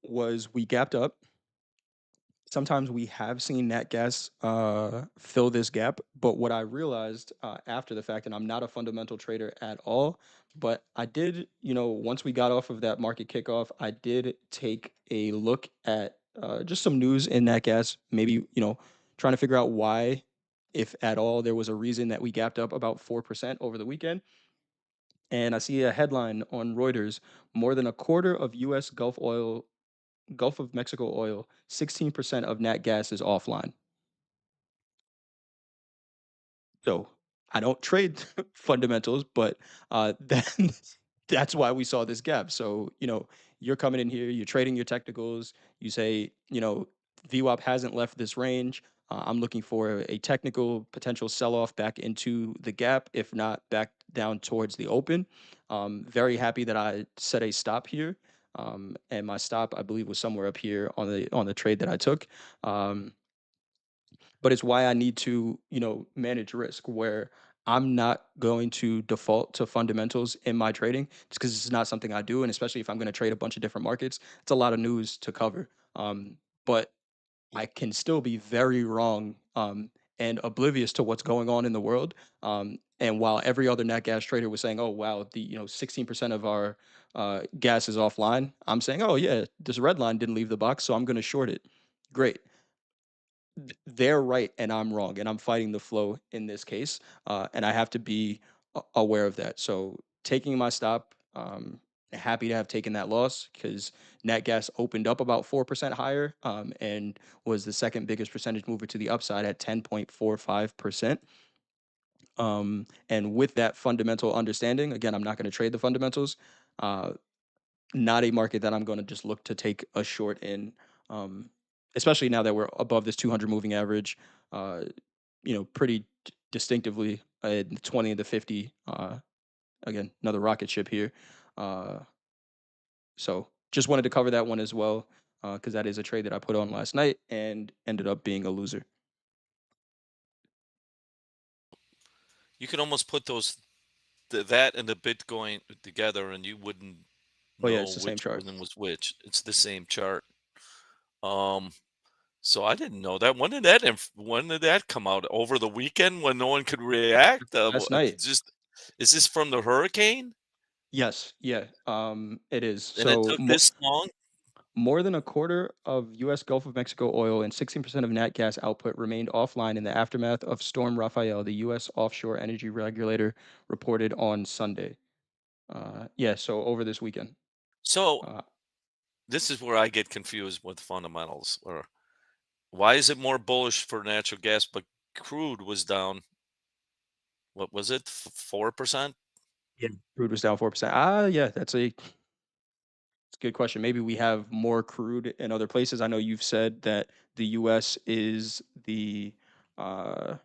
was we gapped up. Sometimes we have seen nat gas fill this gap, but what I realized after the fact, and I'm not a fundamental trader at all, but I did, once we got off of that market kickoff, I did take a look at just some news in nat gas, maybe, trying to figure out why, if at all, there was a reason that we gapped up about 4% over the weekend. And I see a headline on Reuters: more than a quarter of US Gulf of Mexico oil, 16% of nat gas is offline. So I don't trade fundamentals, but then that's why we saw this gap. So, you're coming in here, you're trading your technicals, you say, VWAP hasn't left this range. I'm looking for a technical potential sell off back into the gap, if not back down towards the open. Very happy that I set a stop here. And my stop, I believe, was somewhere up here on the trade that I took. Um, but it's why I need to, manage risk where I'm not going to default to fundamentals in my trading. It's because it's not something I do. And especially if I'm going to trade a bunch of different markets, it's a lot of news to cover. But I can still be very wrong and oblivious to what's going on in the world. And while every other nat gas trader was saying, "Oh wow, the 16% of our gas is offline," I'm saying, "Oh yeah, this red line didn't leave the box, so I'm going to short it." Great, they're right and I'm wrong, and I'm fighting the flow in this case, and I have to be aware of that. So taking my stop, happy to have taken that loss because Nat Gas opened up about 4% higher, and was the second biggest percentage mover to the upside at 10.45%. And with that fundamental understanding, again, I'm not going to trade the fundamentals. Uh, Not a market that I'm going to just look to take a short in, um, especially now that we're above this 200 moving average, pretty distinctively at 20 to 50. Again, another rocket ship here. Uh, so just wanted to cover that one as well because that is a trade that I put on last night and ended up being a loser. You could almost put that and the Bitcoin together, and you wouldn't Oh yeah, know it's the same which chart. one was which. It's the same chart. Um, so I didn't know that. When did that come out? Over the weekend when no one could react? Last night. Just is this from the hurricane? Yes, yeah, it is. And it So took this long? more than a quarter of U.S. Gulf of Mexico oil and 16% of nat gas output remained offline in the aftermath of Storm Rafael, the U.S. offshore energy regulator reported on Sunday. Yeah, so over this weekend. So Uh, this is where I get confused with fundamentals. Or why is it more bullish for natural gas, but crude was down? What was it? 4%? yeah. Crude was down 4%. Yeah, it's a good question. Maybe we have more crude in other places. I know you've said that the U.S. is the uh,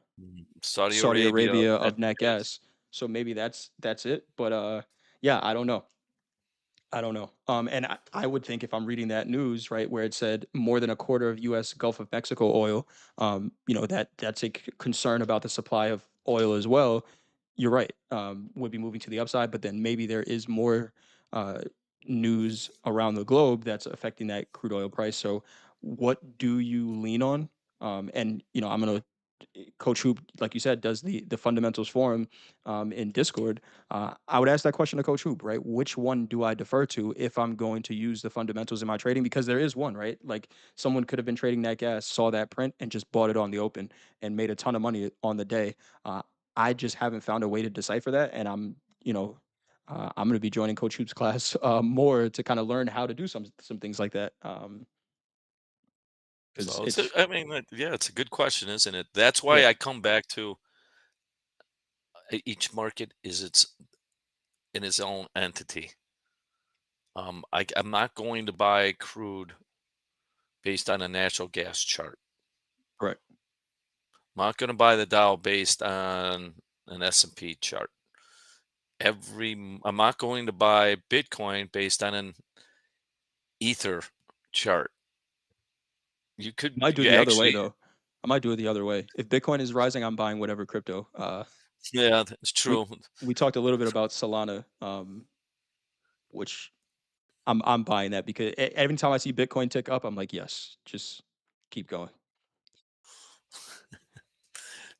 Saudi Saudi Arabia, Arabia of natural nat gas. gas. So maybe that's it. But yeah, I don't know. I don't know. And I would think if I'm reading that news, right, where it said more than a quarter of U.S. Gulf of Mexico oil, that's a concern about the supply of oil as well. You're right. Would be moving to the upside, but then maybe there is more uh, news around the globe that's affecting that crude oil price. So, what do you lean on? And I'm gonna Coach Hoop, like you said, does the fundamentals forum in Discord. I would ask that question to Coach Hoop, right? Which one do I defer to if I'm going to use the fundamentals in my trading? Because there is one, right? Like someone could have been trading that gas, saw that print, and just bought it on the open and made a ton of money on the day. I just haven't found a way to decipher that, and I'm going to be joining Coach Hoop's class more to kind of learn how to do some things like that. Because So it's I mean, yeah, it's a good question, isn't it? That's yeah, why I come back to each market is in its own entity. I'm not going to buy crude based on a natural gas chart. correct. I'm not going to buy the Dow based on an S&P chart. I'm not going to buy Bitcoin based on an Ether chart. You I could might do it you the other way actually though. I might do it the other way. If Bitcoin is rising, I'm buying whatever crypto. Yeah, that's We true. we talked a little bit about Solana, which I'm buying that because every time I see Bitcoin tick up, I'm like, yes, just keep going,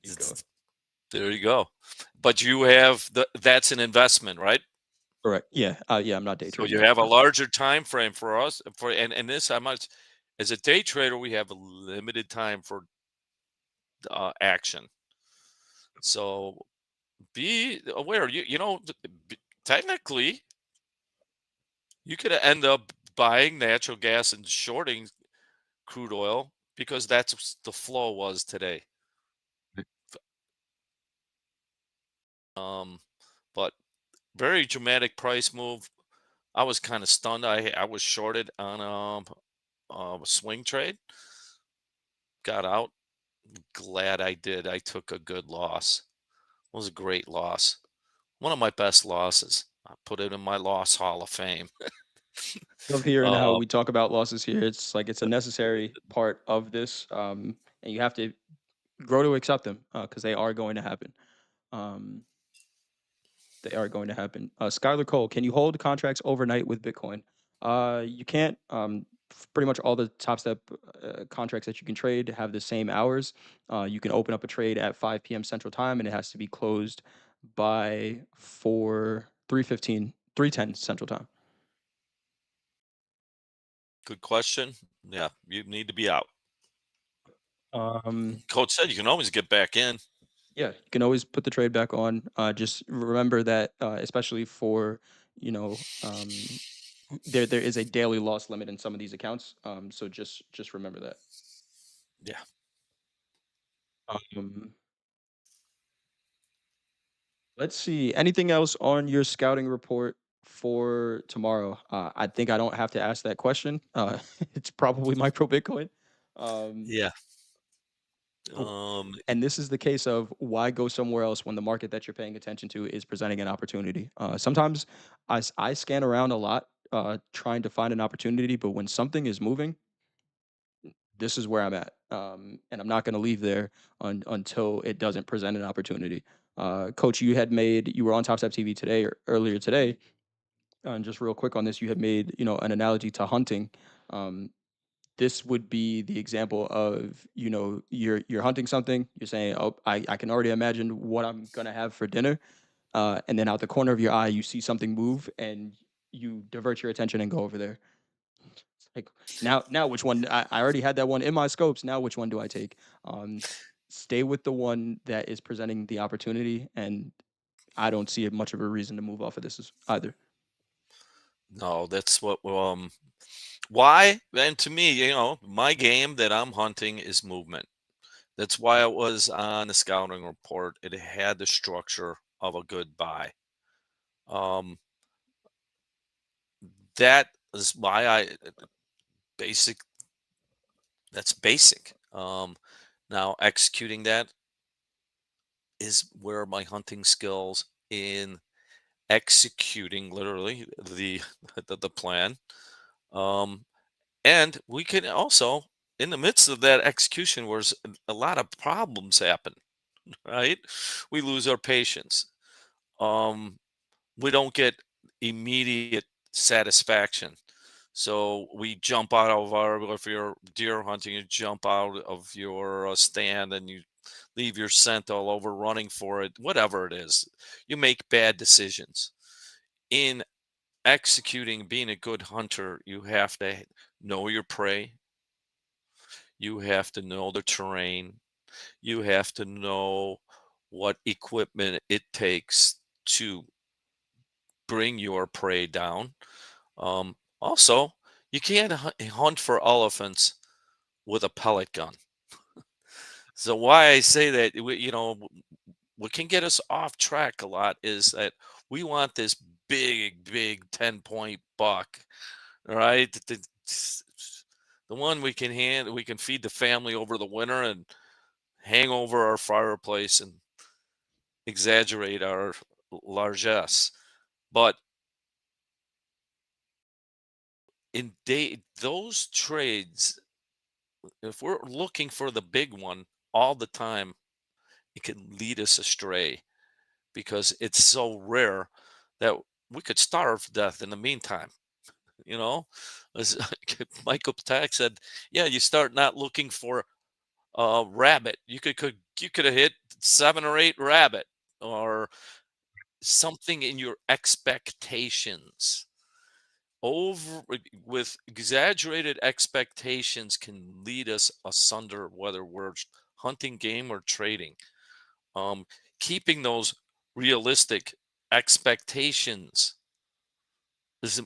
keep going. It's- There you go. But you have that's an investment, right? Correct. Yeah. Yeah. I'm not day So trading you that. have a larger time frame for us and this I must as a day trader we have a limited time for action. So be aware technically you could end up buying natural gas and shorting crude oil because that's the flow was today. Um, but very dramatic price move. I was kind of stunned. I was shorted on a swing trade. Got out. Glad I did. I took a good loss. It was a great loss. One of my best losses. I put it in my loss hall of fame. Love hearing how Uh, we talk about losses here. It's like it's a necessary part of this, and you have to grow to accept them because they are going to happen. Um, they are going to happen. Skylar Cole, can you hold contracts overnight with Bitcoin? You can't. Pretty much all the top step contracts that you can trade have the same hours. You can open up a trade at 5 p.m. Central Time, and it has to be closed by 3:15, 3:10 Central Time. Good question. Yeah, you need to be out. Um, Coach said you can always get back in. Yeah, you can always put the trade back on. Just remember that, especially for you know, there is a daily loss limit in some of these accounts. So just remember that. Yeah. Um, let's see. Anything else on your scouting report for tomorrow? I think I don't have to ask that question. It's probably micro Bitcoin. Um, Yeah. w- Um, and this is the case of why go somewhere else when the market that you're paying attention to is presenting an opportunity. Sometimes I scan around a lot trying to find an opportunity, but when something is moving, this is where I'm at. And I'm not going to leave there until it doesn't present an opportunity. Coach, you were on Topstep TV today or earlier today. And just real quick on this, you had made, an analogy to hunting. Um, this would be the example of, you're hunting something, you're saying, oh, I can already imagine what I'm gonna have for dinner. And then out the corner of your eye, you see something move and you divert your attention and go over there. It's like now which one? I already had that one in my scopes. Now which one do I take? Um, Stay with the one that is presenting the opportunity, and I don't see much of a reason to move off of either. no, that's what why? And to me, my game that I'm hunting is movement. That's why it was on the scouting report. It had the structure of a good buy. Um, that is why basic. That's basic. Now executing that is where my hunting skills in executing literally the plan. Um, and we can also, in the midst of that execution, where a lot of problems happen, right? We lose our patience. Um, we don't get immediate satisfaction. So we jump out of if you're deer hunting, you jump out of your stand and you leave your scent all over running for it, whatever it is. You make bad decisions. In executing, being a good hunter, you have to know your prey. You have to know the terrain. You have to know what equipment it takes to bring your prey down. Also, you can't hunt for elephants with a pellet gun. So why I say that, what can get us off track a lot is that we want this big 10-point buck, right? The one we can feed the family over the winter and hang over our fireplace and exaggerate our largesse. But in those trades, if we're looking for the big one all the time, it can lead us astray because it's so rare that we could starve to death in the meantime. You know, as Michael Tack said, yeah, you start not looking for a rabbit. You could have hit 7 or 8 rabbit or something in your expectations. Over with exaggerated expectations can lead us asunder whether we're hunting game or trading. Um, Keeping those realistic expectations is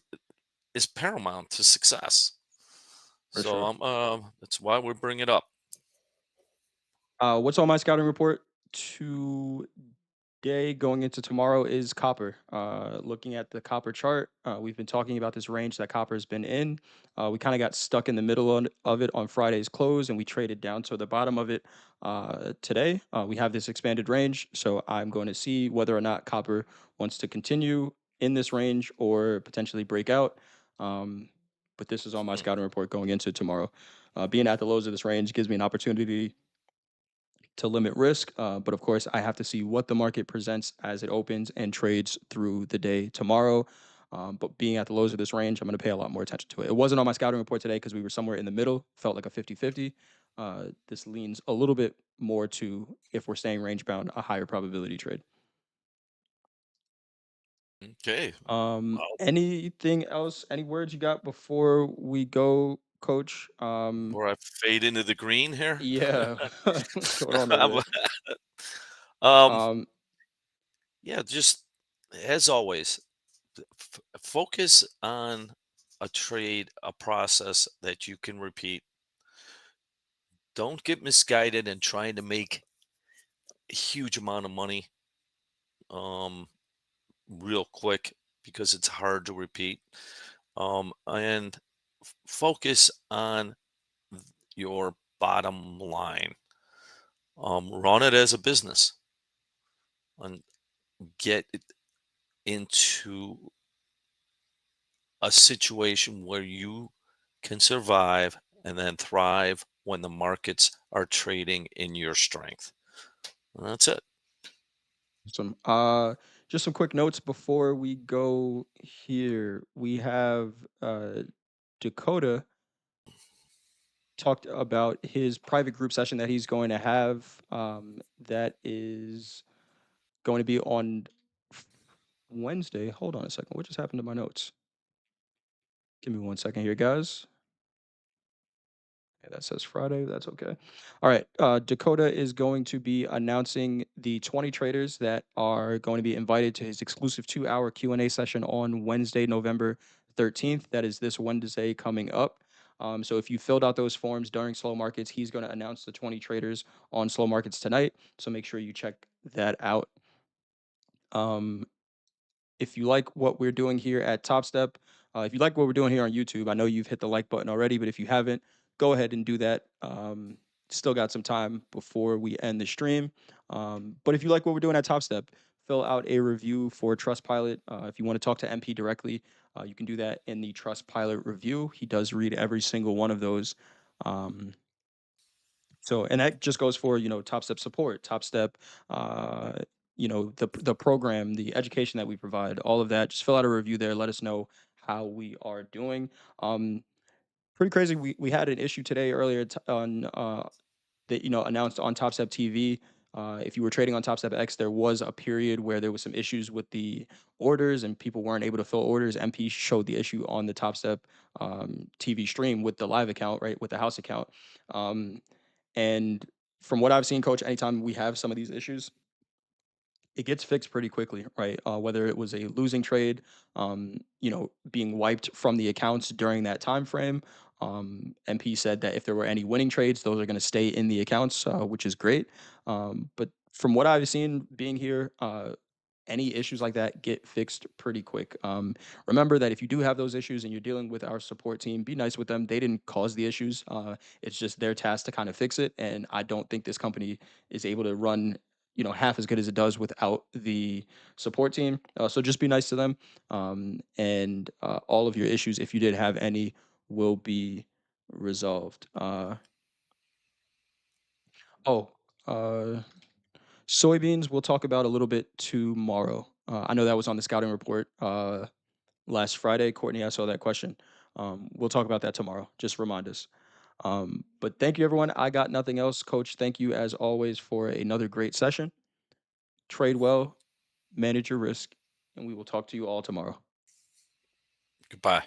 is paramount to success. For So sure. that's why we bring it up. What's on my scouting report today going into tomorrow is copper. Looking at the copper chart, we've been talking about this range that copper's been in. We kind of got stuck in the middle of it on Friday's close, and we traded down to the bottom of it today. We have this expanded range, so I'm going to see whether or not copper wants to continue in this range or potentially break out. Um, but this is on my Hmm. scouting report going into tomorrow. Being at the lows of this range gives me an opportunity to limit risk. But of course, I have to see what the market presents as it opens and trades through the day tomorrow. But being at the lows of this range, I'm going to pay a lot more attention to it. It wasn't on my scouting report today because we were somewhere in the middle, felt like a 50-50. This leans a little bit more to, if we're staying range bound, a higher probability trade. Okay. Anything else? Any words you got before we go, Coach? Before I fade into the green here. Yeah, going on over there. um, Um, yeah, just as always, focus on a trade, a process that you can repeat. Don't get misguided in trying to make a huge amount of money um, real quick because it's hard to repeat. And focus on your bottom line. Run it as a business and get it into a situation where you can survive and then thrive when the markets are trading in your strength. And that's it. Some just some quick notes before we go here. We have Dakota talked about his private group session that he's going to have. That is going to be on Wednesday. Hold on a second. What just happened to my notes? Give me 1 second here, guys. Okay, that says Friday. That's okay. All right. Dakota is going to be announcing the 20 traders that are going to be invited to his exclusive 2-hour Q&A session on Wednesday, November 13th. That is this Wednesday coming up. So if you filled out those forms during slow markets, he's going to announce the 20 traders on slow markets tonight. So make sure you check that out. Um, if you like what we're doing here at Top Step, if you like what we're doing here on YouTube, I know you've hit the like button already, but if you haven't, go ahead and do that. Still got some time before we end the stream. But if you like what we're doing at Top Step, fill out a review for Trustpilot. If you want to talk to MP directly, you can do that in the Trustpilot review. He does read every single one of those. Um, so, and that just goes for, Top Step support, Top Step, uh, the program, the education that we provide, all of that. Just fill out a review there. Let us know how we are doing. Um, Pretty crazy. We had an issue today earlier on that announced on Topstep TV. If you were trading on Topstep X, there was a period where there was some issues with the orders and people weren't able to fill orders. MP showed the issue on the Topstep TV stream with the live account, right, with the house account. Um, and from what I've seen, Coach, anytime we have some of these issues, it gets fixed pretty quickly, right? Whether it was a losing trade, being wiped from the accounts during that time frame. MP said that if there were any winning trades, those are going to stay in the accounts, which is great. But from what I've seen being here, any issues like that get fixed pretty quick. Remember that if you do have those issues and you're dealing with our support team, be nice with them. They didn't cause the issues. It's just their task to kind of fix it. And I don't think this company is able to run, half as good as it does without the support team. So just be nice to them. And all of your issues, if you did have any, will be resolved. Oh, uh, Soybeans, we'll talk about a little bit tomorrow. I know that was on the scouting report last Friday. Courtney, I saw that question. We'll talk about that tomorrow. Just remind us. But thank you, everyone. I got nothing else. Coach, thank you as always for another great session. Trade well, manage your risk, and we will talk to you all tomorrow. Goodbye.